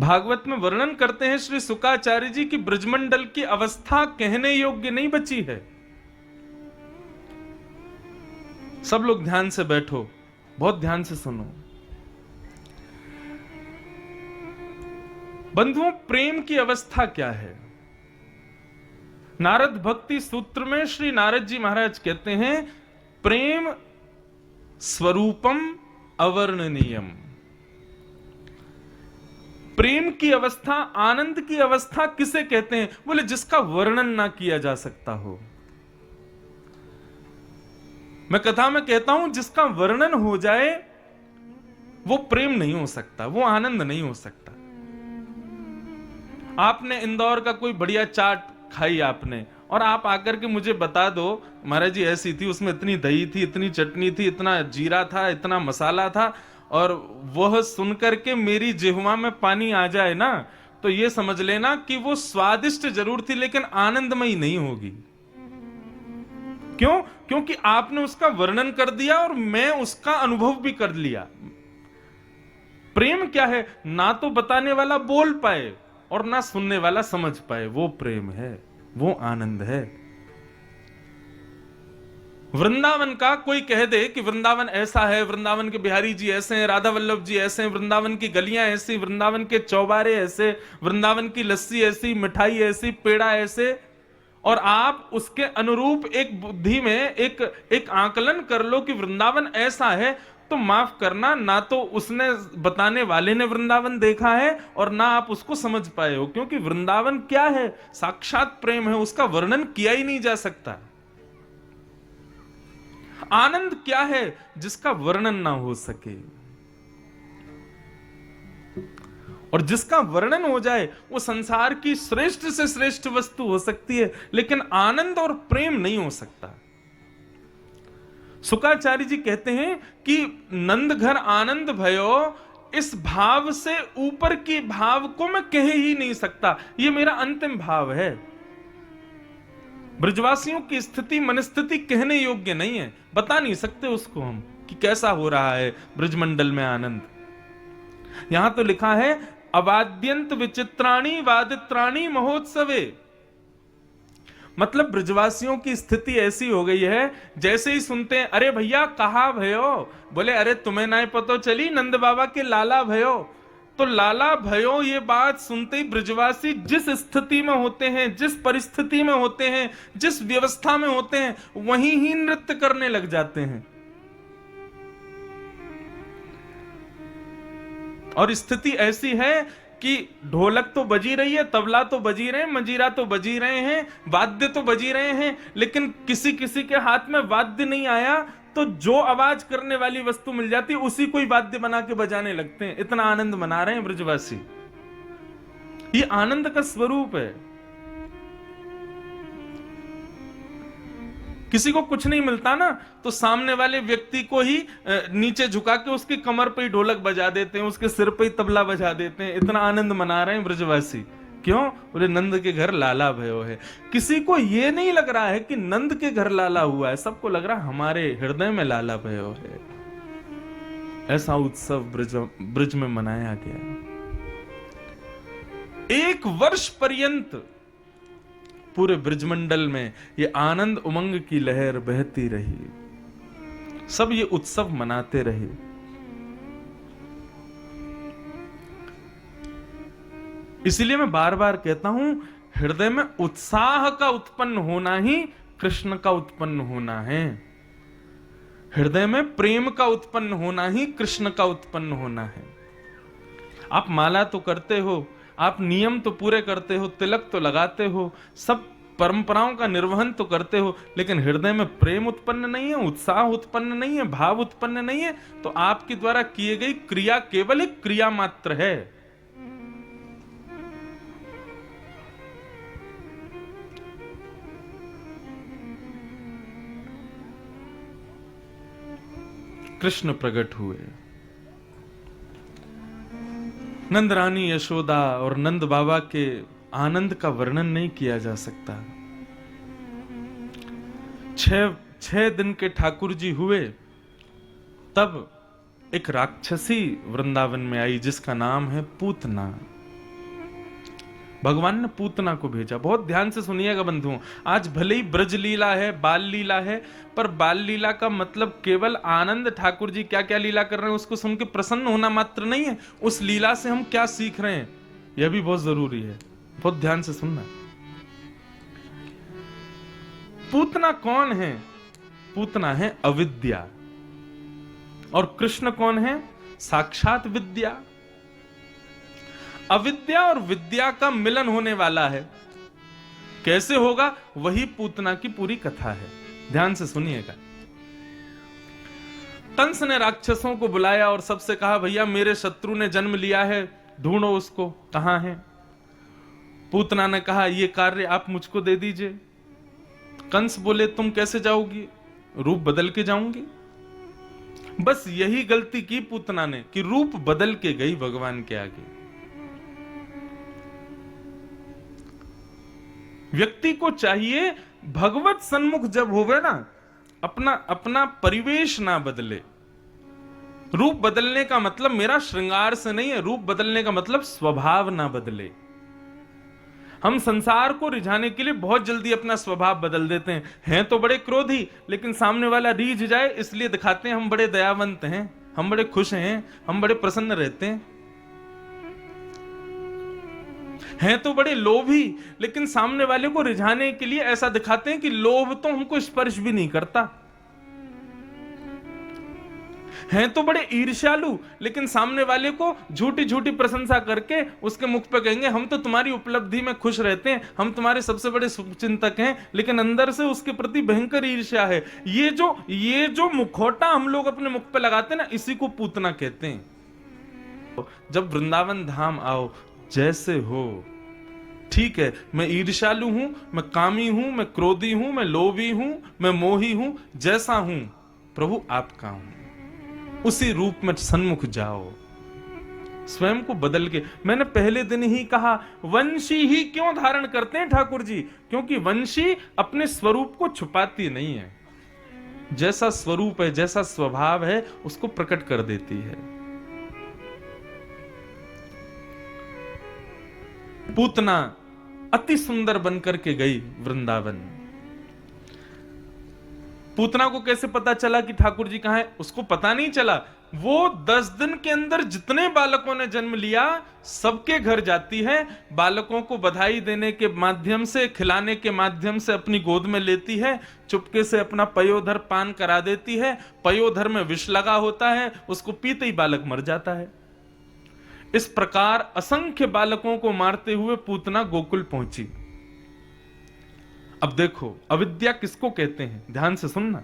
भागवत में वर्णन करते हैं श्री शुकाचार्य जी की ब्रजमंडल की अवस्था कहने योग्य नहीं बची है। सब लोग ध्यान से बैठो, बहुत ध्यान से सुनो। बंधुओं, प्रेम की अवस्था क्या है? नारद भक्ति सूत्र में श्री नारद जी महाराज कहते हैं, प्रेम स्वरूपम अवर्णनीयम। प्रेम की अवस्था, आनंद की अवस्था किसे कहते हैं? बोले जिसका वर्णन ना किया जा सकता हो। मैं कथा में कहता हूं, जिसका वर्णन हो जाए वो प्रेम नहीं हो सकता, वो आनंद नहीं हो सकता। आपने इंदौर का कोई बढ़िया चाट खाई आपने, और आप आकर के मुझे बता दो महाराज जी ऐसी थी, उसमें इतनी दही थी, इतनी चटनी थी, इतना जीरा था, इतना मसाला था, और वह सुनकर के मेरी जिह्वा में पानी आ जाए ना, तो ये समझ लेना कि वो स्वादिष्ट जरूर थी लेकिन आनंदमयी नहीं होगी। क्यों? क्योंकि आपने उसका वर्णन कर दिया और मैं उसका अनुभव भी कर लिया। प्रेम क्या है? ना तो बताने वाला बोल पाए और ना सुनने वाला समझ पाए, वो प्रेम है, वो आनंद है। वृंदावन का कोई कह दे कि वृंदावन ऐसा है, वृंदावन के बिहारी जी ऐसे हैं, राधा वल्लभ जी ऐसे हैं, वृंदावन की गलियां ऐसी, वृंदावन के चौबारे ऐसे, वृंदावन की लस्सी ऐसी, मिठाई ऐसी, पेड़ा ऐसे, और आप उसके अनुरूप एक बुद्धि में एक आकलन कर लो कि वृंदावन ऐसा है, तो माफ करना, ना तो उसने बताने वाले ने वृंदावन देखा है और ना आप उसको समझ पाए हो। क्योंकि वृंदावन क्या है? साक्षात प्रेम है, उसका वर्णन किया ही नहीं जा सकता। आनंद क्या है? जिसका वर्णन ना हो सके, और जिसका वर्णन हो जाए वो संसार की श्रेष्ठ से श्रेष्ठ वस्तु हो सकती है, लेकिन आनंद और प्रेम नहीं हो सकता। शुकाचार्य जी कहते हैं कि नंद घर आनंद भयो, इस भाव से ऊपर की भाव को मैं कह ही नहीं सकता, ये मेरा अंतिम भाव है। ब्रजवासियों की स्थिति, मनस्थिति कहने योग्य नहीं है, बता नहीं सकते उसको हम कि कैसा हो रहा है ब्रजमंडल में आनंद। यहां तो लिखा है, अवाद्यंत विचित्राणी वादित्राणी महोत्सवे। मतलब ब्रजवासियों की स्थिति ऐसी हो गई है, जैसे ही सुनते हैं, अरे भैया कहा भयो, बोले अरे तुम्हें ना पतो चली, नंद बाबा के लाला भयो। तो लाला भयो ये बात सुनते ही ब्रजवासी जिस स्थिति में होते हैं, जिस परिस्थिति में होते हैं, जिस व्यवस्था में होते हैं, वहीं ही नृत्य करने लग जाते हैं। और स्थिति ऐसी है कि ढोलक तो बजी रही है, तबला तो बजी रहे हैं, मंजीरा तो बजी रहे हैं, वाद्य तो बजी रहे हैं, लेकिन किसी किसी के हाथ में वाद्य नहीं आया तो जो आवाज करने वाली वस्तु मिल जाती है उसी को ही वाद्य बना के बजाने लगते हैं। इतना आनंद मना रहे हैं ब्रजवासी। ये आनंद का स्वरूप है। किसी को कुछ नहीं मिलता ना, तो सामने वाले व्यक्ति को ही नीचे झुका के उसकी कमर पे ही ढोलक बजा देते हैं, उसके सिर पे ही तबला बजा देते हैं। इतना आनंद मना रहे हैं ब्रजवासी। क्यों? बोले नंद के घर लाला भयो है। किसी को यह नहीं लग रहा है कि नंद के घर लाला हुआ है, सबको लग रहा है हमारे हृदय में लाला भयो है। ऐसा उत्सव ब्रज में मनाया गया। 1 वर्ष पर्यंत पूरे ब्रजमंडल में ये आनंद उमंग की लहर बहती रही, सब ये उत्सव मनाते रहे। इसलिए मैं बार बार कहता हूं, हृदय में उत्साह का उत्पन्न होना ही कृष्ण का उत्पन्न होना है। हृदय में प्रेम का उत्पन्न होना ही कृष्ण का उत्पन्न होना है। आप माला तो करते हो, आप नियम तो पूरे करते हो, तिलक तो लगाते हो, सब परंपराओं का निर्वहन तो करते हो, लेकिन हृदय में प्रेम उत्पन्न नहीं है, उत्साह उत्पन्न नहीं है, भाव उत्पन्न नहीं है, तो आपके द्वारा किए गई क्रिया केवल एक क्रिया मात्र है। कृष्ण प्रकट हुए। नंद रानी यशोदा और नंद बाबा के आनंद का वर्णन नहीं किया जा सकता। 6 दिन के ठाकुर जी हुए, तब एक राक्षसी वृंदावन में आई जिसका नाम है पूतना। भगवान ने पूतना को भेजा। बहुत ध्यान से सुनिएगा बंधुओं, आज भले ही ब्रज लीला है, बाल लीला है, पर बाल लीला का मतलब केवल आनंद ठाकुर जी क्या क्या लीला कर रहे हैं उसको सुन के प्रसन्न होना मात्र नहीं है, उस लीला से हम क्या सीख रहे हैं यह भी बहुत जरूरी है। बहुत ध्यान से सुनना। पूतना कौन है? पूतना है अविद्या, और कृष्ण कौन है? साक्षात विद्या। अविद्या और विद्या का मिलन होने वाला है। कैसे होगा? वही पूतना की पूरी कथा है। ध्यान से सुनिएगा। कंस ने राक्षसों को बुलाया और सबसे कहा, भैया मेरे शत्रु ने जन्म लिया है, ढूंढो उसको, कहां है? पूतना ने कहा, यह कार्य आप मुझको दे दीजिए। कंस बोले, तुम कैसे जाओगी? रूप बदल के जाऊंगी। बस यही गलती की पूतना ने कि रूप बदल के गई भगवान के आगे। व्यक्ति को चाहिए भगवत सन्मुख जब होवे ना, अपना परिवेश ना बदले। रूप बदलने का मतलब मेरा श्रृंगार से नहीं है, रूप बदलने का मतलब स्वभाव ना बदले। हम संसार को रिझाने के लिए बहुत जल्दी अपना स्वभाव बदल देते हैं तो बड़े क्रोधी, लेकिन सामने वाला रीझ जाए इसलिए दिखाते हैं हम बड़े दयावंत हैं, हम बड़े खुश हैं, हम बड़े प्रसन्न रहते हैं तो बड़े लोभी, लेकिन सामने वाले को रिझाने के लिए ऐसा दिखाते हैं कि लोभ तो हमको स्पर्श भी नहीं करता। हैं तो बड़े ईर्ष्यालु, लेकिन सामने वाले को झूठी झूठी प्रशंसा करके उसके मुख पे कहेंगे हम तो तुम्हारी उपलब्धि में खुश रहते हैं, हम तुम्हारे सबसे बड़े शुभचिंतक हैं, लेकिन अंदर से उसके प्रति भयंकर ईर्ष्या है। ये जो मुखौटा हम लोग अपने मुख पे लगाते हैं ना, इसी को पूतना कहते हैं। जब वृंदावन धाम आओ, जैसे हो ठीक है, मैं ईर्ष्यालु हूं, मैं कामी हूं, मैं क्रोधी हूं, मैं लोभी हूं, मैं मोही हूं, जैसा हूं प्रभु आपका हूं, उसी रूप में सन्मुख जाओ, स्वयं को बदल के। मैंने पहले दिन ही कहा, वंशी ही क्यों धारण करते हैं ठाकुर जी? क्योंकि वंशी अपने स्वरूप को छुपाती नहीं है, जैसा स्वरूप है, जैसा स्वभाव है, उसको प्रकट कर देती है। पूतना अति सुंदर बनकर के गई वृंदावन। पूतना को कैसे पता चला कि ठाकुर जी कहां है? उसको पता नहीं चला। वो 10 दिन के अंदर जितने बालकों ने जन्म लिया सबके घर जाती है, बालकों को बधाई देने के माध्यम से, खिलाने के माध्यम से अपनी गोद में लेती है, चुपके से अपना पयोधर पान करा देती है। पयोधर में विष लगा होता है, उसको पीते ही बालक मर जाता है। इस प्रकार असंख्य बालकों को मारते हुए पूतना गोकुल पहुंची। अब देखो अविद्या किसको कहते हैं, ध्यान से सुनना।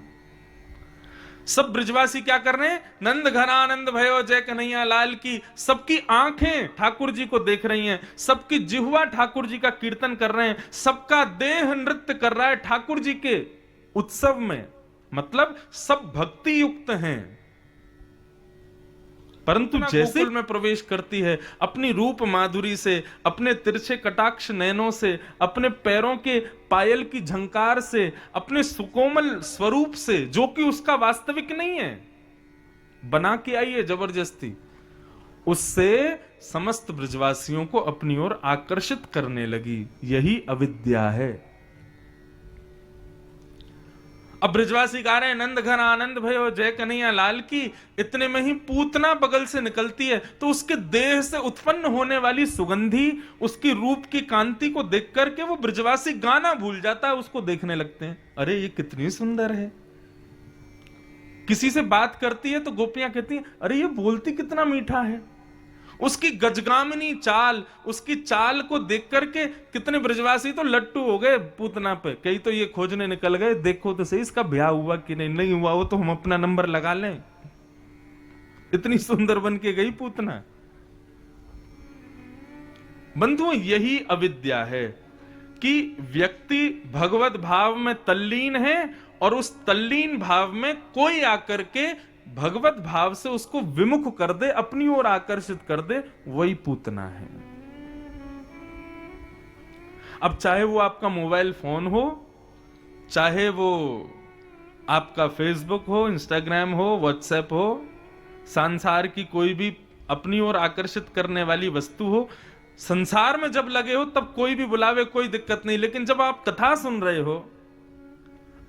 सब ब्रजवासी क्या कर रहे हैं? नंद घन आनंद भयो जय कन्हैया लाल की। सबकी आंखें ठाकुर जी को देख रही हैं, सबकी जिह्वा ठाकुर जी का कीर्तन कर रहे हैं, सबका देह नृत्य कर रहा है ठाकुर जी के उत्सव में। मतलब सब भक्ति युक्त हैं। परंतु जैसे में प्रवेश करती है, अपनी रूप माधुरी से, अपने तिरछे कटाक्ष नयनों से, अपने पैरों के पायल की झंकार से, अपने सुकोमल स्वरूप से, जो कि उसका वास्तविक नहीं है, बना के आई है जबरदस्ती, उससे समस्त ब्रजवासियों को अपनी ओर आकर्षित करने लगी। यही अविद्या है। अब ब्रजवासी गा रहे हैं, नंद घन आनंद भयो जय कन्हैया लाल की। इतने में ही पूतना बगल से निकलती है, तो उसके देह से उत्पन्न होने वाली सुगंधी, उसकी रूप की कांति को देख करके वो ब्रजवासी गाना भूल जाता है, उसको देखने लगते हैं, अरे ये कितनी सुंदर है। किसी से बात करती है तो गोपियां कहती हैं, अरे ये बोलती कितना मीठा है। उसकी गजगामिनी चाल, उसकी चाल को देख करके कितने ब्रजवासी तो लट्टू हो गए पूतना पे। कई तो ये खोजने निकल गए, देखो तो सही इसका ब्याह हुआ कि नहीं हुआ हो तो हम अपना नंबर लगा लें। इतनी सुंदर बन के गई पूतना। बंधुओं, यही अविद्या है कि व्यक्ति भगवत भाव में तल्लीन है और उस तल्लीन भाव में कोई आकर के भगवत भाव से उसको विमुख कर दे, अपनी ओर आकर्षित कर दे, वही पूतना है। अब चाहे वो आपका मोबाइल फोन हो, चाहे वो आपका फेसबुक हो, इंस्टाग्राम हो, व्हाट्सएप हो, संसार की कोई भी अपनी ओर आकर्षित करने वाली वस्तु हो, संसार में जब लगे हो तब कोई भी बुलावे कोई दिक्कत नहीं, लेकिन जब आप कथा सुन रहे हो,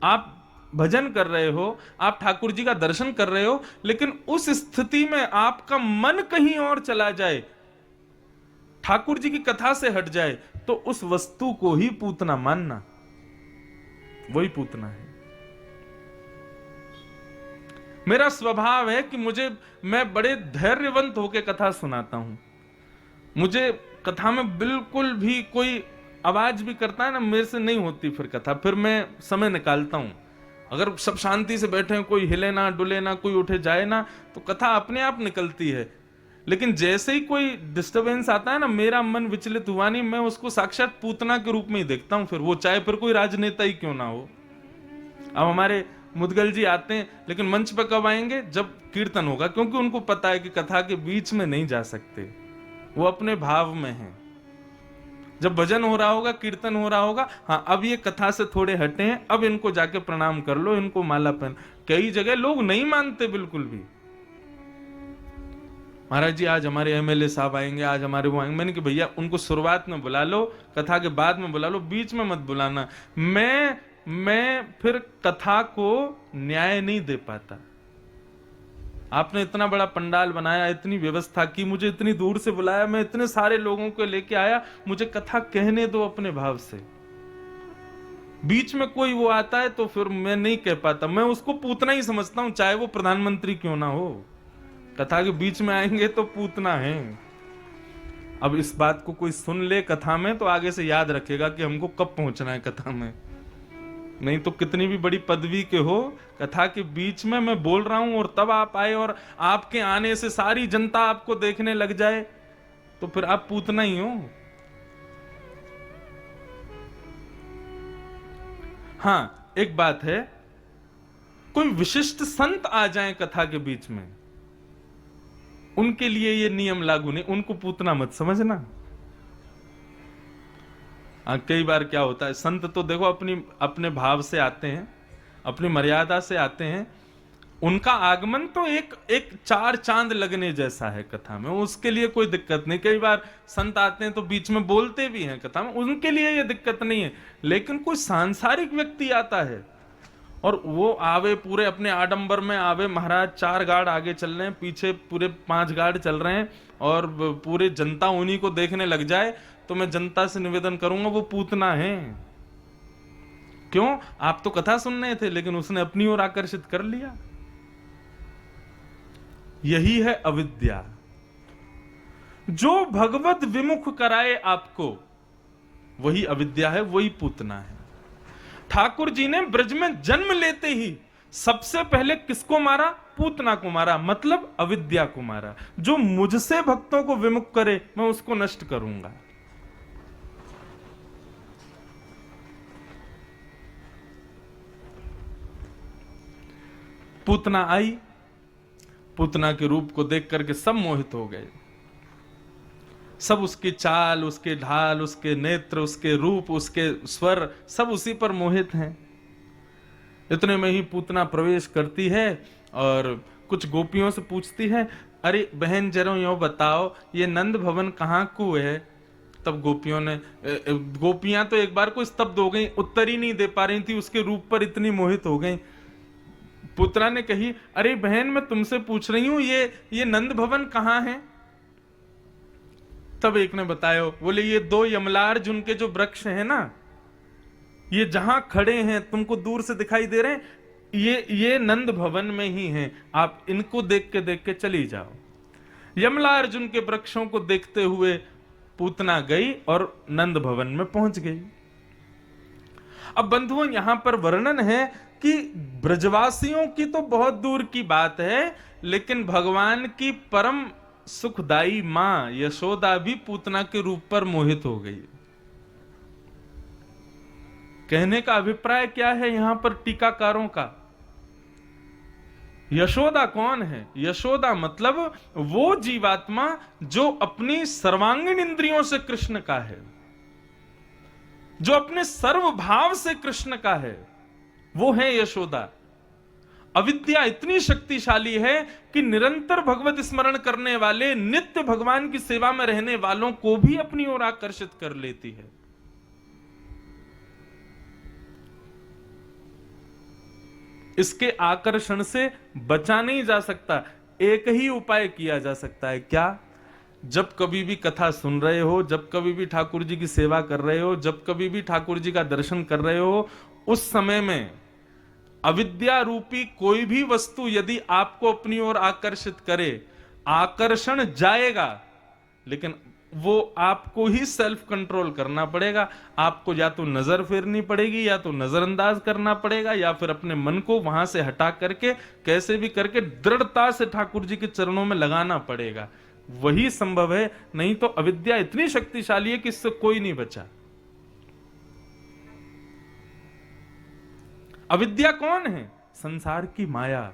आप भजन कर रहे हो, आप ठाकुर जी का दर्शन कर रहे हो, लेकिन उस स्थिति में आपका मन कहीं और चला जाए, ठाकुर जी की कथा से हट जाए, तो उस वस्तु को ही पूतना मानना, वही पूतना है। मेरा स्वभाव है कि मैं बड़े धैर्यवंत होकर कथा सुनाता हूं। मुझे कथा में बिल्कुल भी कोई आवाज भी करता है ना, मेरे से नहीं होती फिर कथा, फिर मैं समय निकालता हूं। अगर सब शांति से बैठे हैं, कोई हिले ना डुले ना, कोई उठे जाए ना, तो कथा अपने आप निकलती है। लेकिन जैसे ही कोई डिस्टरबेंस आता है ना, मेरा मन विचलित हुआ नहीं, मैं उसको साक्षात पूतना के रूप में ही देखता हूं, फिर वो चाहे फिर कोई राजनेता ही क्यों ना हो। अब हमारे मुदगल जी आते हैं, लेकिन मंच पर कब आएंगे? जब कीर्तन होगा, क्योंकि उनको पता है कि कथा के बीच में नहीं जा सकते, वो अपने भाव में हैं। जब भजन हो रहा होगा, कीर्तन हो रहा होगा, हाँ अब ये कथा से थोड़े हटे हैं, अब इनको जाके प्रणाम कर लो, इनको माला पहन। कई जगह लोग नहीं मानते बिल्कुल भी, महाराज जी आज हमारे एमएलए साहब आएंगे, आज हमारे वो आएंगे। मैंने कि भैया उनको शुरुआत में बुला लो, कथा के बाद में बुला लो, बीच में मत बुलाना। मैं फिर कथा को न्याय नहीं दे पाता। आपने इतना बड़ा पंडाल बनाया, इतनी व्यवस्था की, मुझे इतनी दूर से बुलाया, मैं इतने सारे लोगों को लेके आया, मुझे कथा कहने दो अपने भाव से। बीच में कोई वो आता है तो फिर मैं नहीं कह पाता, मैं उसको पूतना ही समझता हूं, चाहे वो प्रधानमंत्री क्यों ना हो। कथा के बीच में आएंगे तो पूतना है। अब इस बात को कोई सुन ले कथा में तो आगे से याद रखेगा कि हमको कब पहुंचना है कथा में। नहीं तो कितनी भी बड़ी पदवी के हो, कथा के बीच में मैं बोल रहा हूं और तब आप आए और आपके आने से सारी जनता आपको देखने लग जाए, तो फिर आप पूतना ही हो। हाँ एक बात है, कोई विशिष्ट संत आ जाएं कथा के बीच में, उनके लिए ये नियम लागू नहीं, उनको पूतना मत समझना। कई बार क्या होता है, संत तो देखो अपने भाव से आते हैं, अपनी मर्यादा से आते हैं, उनका आगमन तो एक चार चांद लगने जैसा है कथा में, उसके लिए कोई दिक्कत नहीं। कई बार संत आते हैं तो बीच में बोलते भी हैं कथा में, उनके लिए ये दिक्कत नहीं है। लेकिन कोई सांसारिक व्यक्ति आता है और वो आवे पूरे अपने आडंबर में आवे, महाराज 4 गार्ड आगे चल रहे हैं, पीछे पूरे 5 गार्ड चल रहे हैं और पूरे जनता उन्हीं को देखने लग जाए, तो मैं जनता से निवेदन करूंगा वो पूतना है। क्यों? आप तो कथा सुन रहे थे, लेकिन उसने अपनी ओर आकर्षित कर लिया। यही है अविद्या, जो भगवत विमुख कराए आपको, वही अविद्या है, वही पूतना है। ठाकुर जी ने ब्रज में जन्म लेते ही सबसे पहले किसको मारा? पूतना को मारा, मतलब अविद्या को मारा। जो मुझसे भक्तों को विमुख करे मैं उसको नष्ट करूंगा। पूतना आई, पूतना के रूप को देख करके सब मोहित हो गए, सब उसकी चाल, उसके ढाल, उसके नेत्र, उसके रूप, उसके स्वर, सब उसी पर मोहित हैं। इतने में ही पूतना प्रवेश करती है और कुछ गोपियों से पूछती है, अरे बहन जरा यो बताओ ये नंद भवन कहाँ को है? तब गोपियां तो एक बार को स्तब्ध हो गई, उत्तर ही नहीं दे पा रही थी, उसके रूप पर इतनी मोहित हो गई। पुत्रा ने कही, अरे बहन मैं तुमसे पूछ रही हूं ये नंद भवन कहाँ है? तब एक ने बताया, बोले ये 2 यमलार्जुन के जो वृक्ष हैं ना, ये जहां खड़े हैं तुमको दूर से दिखाई दे रहे हैं, ये नंद भवन में ही हैं, आप इनको देख के चली जाओ। यमलार्जुन के वृक्षों को देखते हुए पूतना गई और नंद भवन में पहुंच गई। अब बंधुओं यहां पर वर्णन है कि ब्रजवासियों की तो बहुत दूर की बात है, लेकिन भगवान की परम सुखदाई मां यशोदा भी पूतना के रूप पर मोहित हो गई। कहने का अभिप्राय क्या है यहां पर टीकाकारों का? यशोदा कौन है? यशोदा मतलब वो जीवात्मा जो अपनी सर्वांगीण इंद्रियों से कृष्ण का है, जो अपने सर्व भाव से कृष्ण का है, वो है यशोदा। अविद्या इतनी शक्तिशाली है कि निरंतर भगवत स्मरण करने वाले, नित्य भगवान की सेवा में रहने वालों को भी अपनी ओर आकर्षित कर लेती है। इसके आकर्षण से बचा नहीं जा सकता। एक ही उपाय किया जा सकता है, क्या? जब कभी भी कथा सुन रहे हो, जब कभी भी ठाकुर जी की सेवा कर रहे हो, जब कभी भी ठाकुर जी का दर्शन कर रहे हो, उस समय में अविद्या रूपी कोई भी वस्तु यदि आपको अपनी ओर आकर्षित करे, आकर्षण जाएगा, लेकिन वो आपको ही सेल्फ कंट्रोल करना पड़ेगा। आपको या तो नजर फेरनी पड़ेगी, या तो नजरअंदाज करना पड़ेगा, या फिर अपने मन को वहां से हटा करके कैसे भी करके दृढ़ता से ठाकुर जी के चरणों में लगाना पड़ेगा। वही संभव है, नहीं तो अविद्या इतनी शक्तिशाली है कि इससे कोई नहीं बचा। अविद्या कौन है? संसार की माया,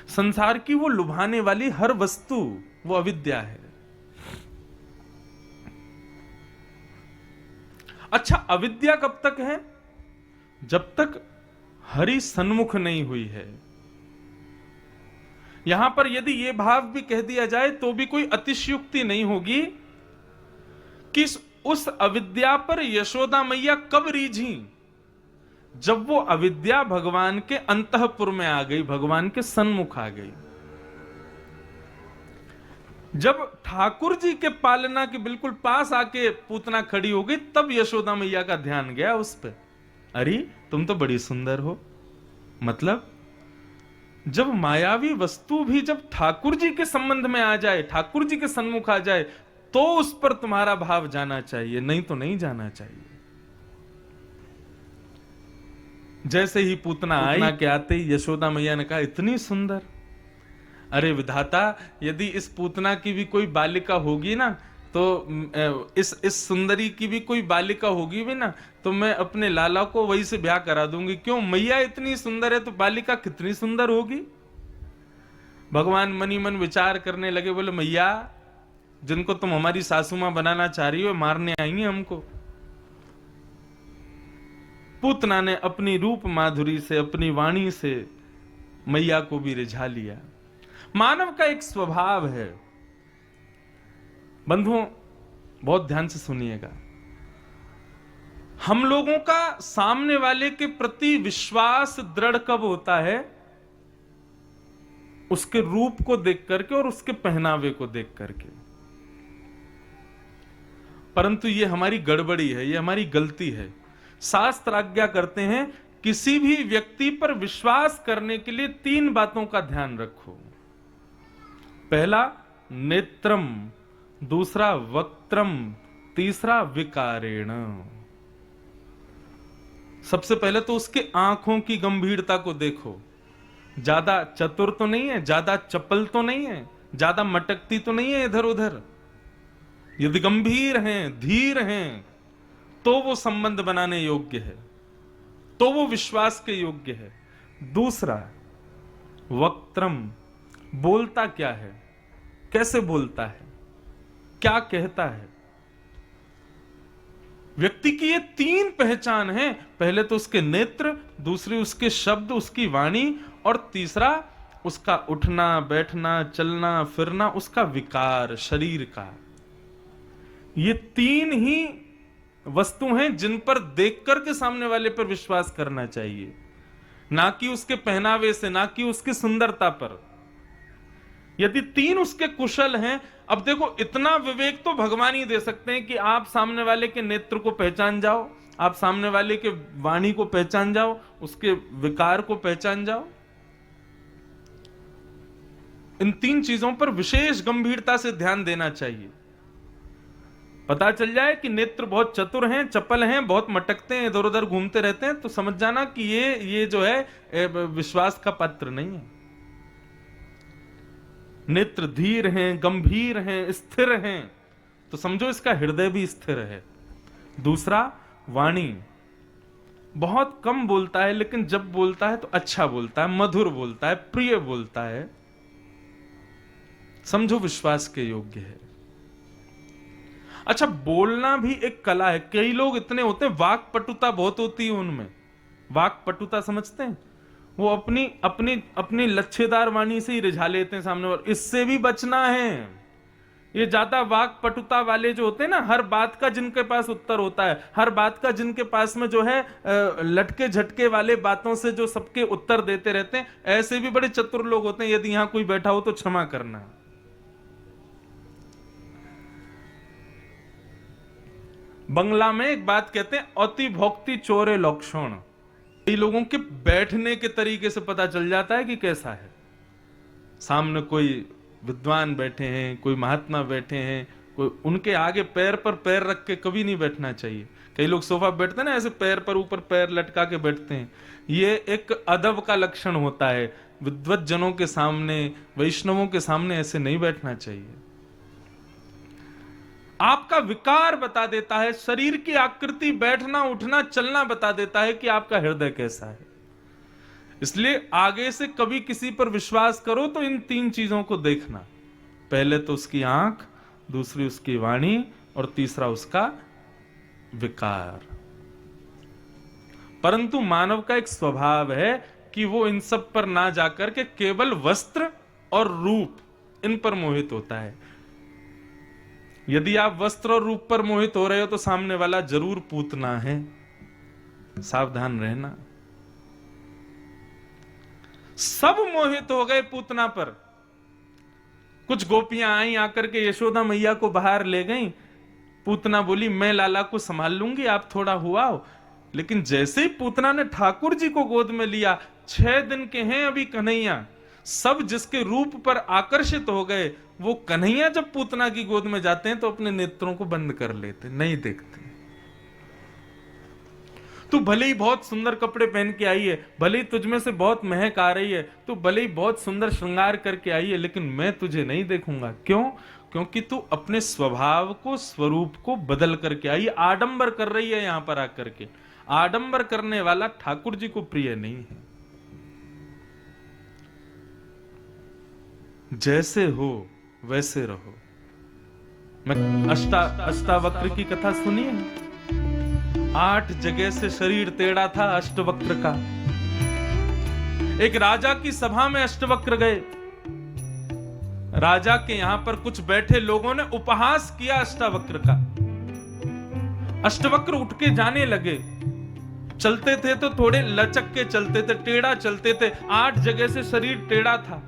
संसार की वो लुभाने वाली हर वस्तु, वो अविद्या है। अच्छा, अविद्या कब तक है? जब तक हरि सन्मुख नहीं हुई है। यहां पर यदि यह भाव भी कह दिया जाए तो भी कोई अतिशयोक्ति नहीं होगी कि उस अविद्या पर यशोदा मैया कब रीझी? जब वो अविद्या भगवान के अंतःपुर में आ गई, भगवान के सन्मुख आ गई। जब ठाकुर जी के पालना के बिल्कुल पास आके पूतना खड़ी हो गई, तब यशोदा मैया का ध्यान गया उस पे। अरे तुम तो बड़ी सुंदर हो। मतलब जब मायावी वस्तु भी जब ठाकुर जी के संबंध में आ जाए, ठाकुर जी के सन्मुख आ जाए, तो उस पर तुम्हारा भाव जाना चाहिए, नहीं तो नहीं जाना चाहिए। जैसे ही पूतना आई, के आते ही यशोदा मैया ने कहा, इतनी सुंदर। अरे विधाता, यदि इस पूतना की भी कोई बालिका होगी ना, तो इस सुंदरी की भी कोई बालिका होगी भी ना, तो मैं अपने लाला को वही से ब्याह करा दूंगी। क्यों? मैया इतनी सुंदर है तो बालिका कितनी सुंदर होगी। भगवान मनी मन विचार करने लगे, बोले मैया, जिनको तुम हमारी सासू मां बनाना चाह रही हो, मारने आई हैं हमको। पूतना ने अपनी रूप माधुरी से, अपनी वाणी से मैया को भी रिझा लिया। मानव का एक स्वभाव है, बंधुओं बहुत ध्यान से सुनिएगा, हम लोगों का सामने वाले के प्रति विश्वास दृढ़ कब होता है? उसके रूप को देख करके और उसके पहनावे को देख करके। परंतु ये हमारी गड़बड़ी है, ये हमारी गलती है। शास्त्र आज्ञा करते हैं, किसी भी व्यक्ति पर विश्वास करने के लिए 3 बातों का ध्यान रखो। पहला नेत्रम, दूसरा वक्त्रम, तीसरा विकारेण। सबसे पहले तो उसके आंखों की गंभीरता को देखो। ज्यादा चतुर तो नहीं है, ज्यादा चपल तो नहीं है, ज्यादा मटकती तो नहीं है इधर उधर। यदि गंभीर हैं, धीर हैं, तो वो संबंध बनाने योग्य है, तो वो विश्वास के योग्य है। दूसरा वक्त्रम, बोलता क्या है, कैसे बोलता है, क्या कहता है। व्यक्ति की ये 3 पहचान है। पहले तो उसके नेत्र, दूसरी उसके शब्द, उसकी वाणी, और तीसरा उसका उठना बैठना, चलना फिरना, उसका विकार शरीर का। ये 3 ही वस्तु हैं जिन पर देख करके सामने वाले पर विश्वास करना चाहिए, ना कि उसके पहनावे से, ना कि उसकी सुंदरता पर। यदि 3 उसके कुशल हैं, अब देखो इतना विवेक तो भगवान ही दे सकते हैं कि आप सामने वाले के नेत्र को पहचान जाओ, आप सामने वाले के वाणी को पहचान जाओ, उसके विकार को पहचान जाओ। इन 3 चीजों पर विशेष गंभीरता से ध्यान देना चाहिए। पता चल जाए कि नेत्र बहुत चतुर हैं, चपल हैं, बहुत मटकते हैं, इधर उधर घूमते रहते हैं, तो समझ जाना कि ये जो है विश्वास का पात्र नहीं है। नेत्र धीर हैं, गंभीर हैं, स्थिर हैं, तो समझो इसका हृदय भी स्थिर है। दूसरा वाणी, बहुत कम बोलता है, लेकिन जब बोलता है तो अच्छा बोलता है, मधुर बोलता है, प्रिय बोलता है, समझो विश्वास के योग्य है। अच्छा, बोलना भी एक कला है। कई लोग इतने होते हैं, वाक पटुता बहुत होती है उनमें। वाक पटुता समझते हैं? वो अपनी अपनी अपनी लच्छेदार वाणी से ही रिझा लेते हैं सामने वाले। इससे भी बचना है। ये ज्यादा वाक पटुता वाले जो होते हैं ना, हर बात का जिनके पास उत्तर होता है, हर बात का जिनके पास में जो है लटके झटके वाले बातों से जो सबके उत्तर देते रहते हैं, ऐसे भी बड़े चतुर लोग होते हैं। यदि यहां कोई बैठा हो तो क्षमा करना। बंगला में एक बात कहते हैं, अति भोक्ति चोरे लक्षण। कई लोगों के बैठने के तरीके से पता चल जाता है कि कैसा है। सामने कोई विद्वान बैठे हैं, कोई महात्मा बैठे हैं, कोई, उनके आगे पैर पर पैर रख के कभी नहीं बैठना चाहिए। कई लोग सोफा पे बैठते हैं ना, ऐसे पैर पर ऊपर पैर लटका के बैठते हैं। ये एक अदब का लक्षण होता है। विद्वत जनों के सामने, वैष्णवों के सामने ऐसे नहीं बैठना चाहिए। आपका विकार बता देता है, शरीर की आकृति, बैठना उठना चलना बता देता है कि आपका हृदय कैसा है। इसलिए आगे से कभी किसी पर विश्वास करो तो इन 3 चीजों को देखना। पहले तो उसकी आंख, दूसरी उसकी वाणी, और तीसरा उसका विकार। परंतु मानव का एक स्वभाव है कि वो इन सब पर ना जाकर के केवल वस्त्र और रूप, इन पर मोहित होता है। यदि आप वस्त्र और रूप पर मोहित हो रहे हो तो सामने वाला जरूर पूतना है, सावधान रहना। सब मोहित हो गए पूतना पर। कुछ गोपियां आई, आकर के यशोदा मैया को बाहर ले गईं। पूतना बोली, मैं लाला को संभाल लूंगी, आप थोड़ा हुआ हो। लेकिन जैसे ही पूतना ने ठाकुर जी को गोद में लिया, 6 दिन के हैं अभी कन्हैया, सब जिसके रूप पर आकर्षित हो गए, वो कन्हैया जब पूतना की गोद में जाते हैं तो अपने नेत्रों को बंद कर लेते, नहीं देखते। तू भले ही बहुत सुंदर कपड़े पहन के आई है, भले ही तुझमें से बहुत महक आ रही है, तू भले ही बहुत सुंदर श्रृंगार करके आई है, लेकिन मैं तुझे नहीं देखूंगा। क्यों? क्योंकि तू अपने स्वभाव को, स्वरूप को बदल करके आई, आडंबर कर रही है। यहां पर आकर के आडंबर करने वाला ठाकुर जी को प्रिय नहीं है। जैसे हो वैसे रहो। मैं अष्टावक्र की कथा सुनी है। 8 जगह से शरीर टेढ़ा था अष्टवक्र का। एक राजा की सभा में अष्टवक्र गए। राजा के यहां पर कुछ बैठे लोगों ने उपहास किया अष्टावक्र का। अष्टवक्र उठ के जाने लगे। चलते थे तो थोड़े लचक के चलते थे, टेढ़ा चलते थे। 8 जगह से शरीर टेढ़ा था।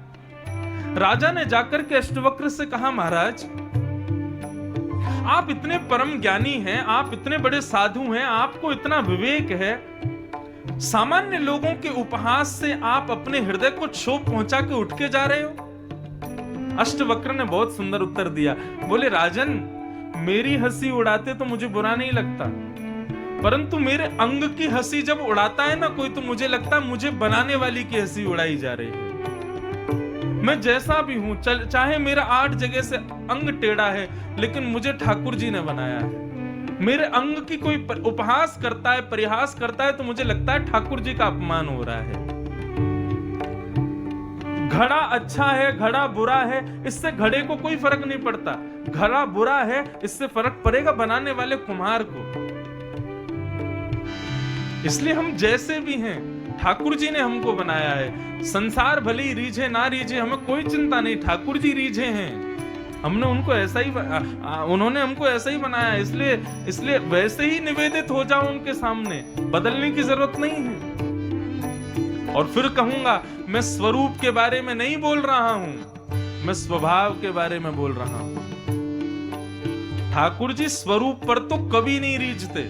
राजा ने जाकर के अष्टवक्र से कहा, महाराज आप इतने परम ज्ञानी हैं, आप इतने बड़े साधु हैं, आपको इतना विवेक है, सामान्य लोगों के उपहास से आप अपने हृदय को क्षोभ पहुंचा के उठ के जा रहे हो। अष्टवक्र ने बहुत सुंदर उत्तर दिया। बोले, राजन मेरी हंसी उड़ाते तो मुझे बुरा नहीं लगता, परंतु मेरे अंग की हंसी जब उड़ाता है ना कोई, तो मुझे लगता है मुझे बनाने वाली की हंसी उड़ाई जा रही है। मैं जैसा भी हूं, चाहे मेरा 8 जगह से अंग टेढ़ा है, लेकिन मुझे ठाकुर जी ने बनाया है। मेरे अंग की कोई उपहास करता है, परिहास करता है, तो मुझे लगता है ठाकुर जी का अपमान हो रहा है। घड़ा अच्छा है, घड़ा बुरा है, इससे घड़े को कोई फर्क नहीं पड़ता। घड़ा बुरा है, इससे फर्क पड़ेगा बनाने वाले कुम्हार को। इसलिए हम जैसे भी हैं, ठाकुर जी ने हमको बनाया है। संसार भले ही रीझे ना रीझे, हमें कोई चिंता नहीं, ठाकुर जी रीझे हैं। हमने उनको ऐसा ही, उन्होंने हमको ऐसा ही बनाया है। इसलिए वैसे ही निवेदित हो जाओ उनके सामने, बदलने की जरूरत नहीं है। और फिर कहूंगा, मैं स्वरूप के बारे में नहीं बोल रहा हूं, मैं स्वभाव के बारे में बोल रहा हूं। ठाकुर जी स्वरूप पर तो कभी नहीं रीझते।